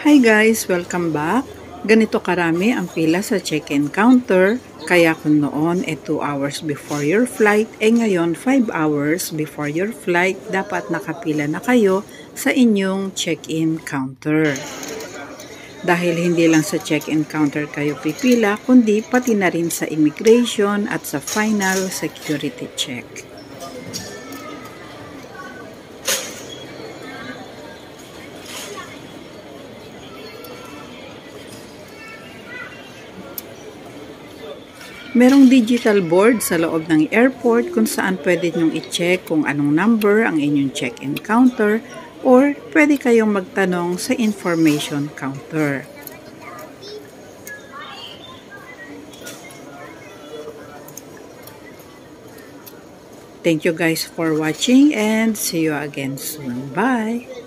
Hi guys! Welcome back! Ganito karami ang pila sa check-in counter, kaya kung noon 2 hours before your flight, ngayon 5 hours before your flight, dapat nakapila na kayo sa inyong check-in counter. Dahil hindi lang sa check-in counter kayo pipila, kundi pati na rin sa immigration at sa final security check. Merong digital board sa loob ng airport kung saan pwede nyong i-check kung anong number ang inyong check-in counter or pwede kayong magtanong sa information counter. Thank you guys for watching and see you again soon. Bye!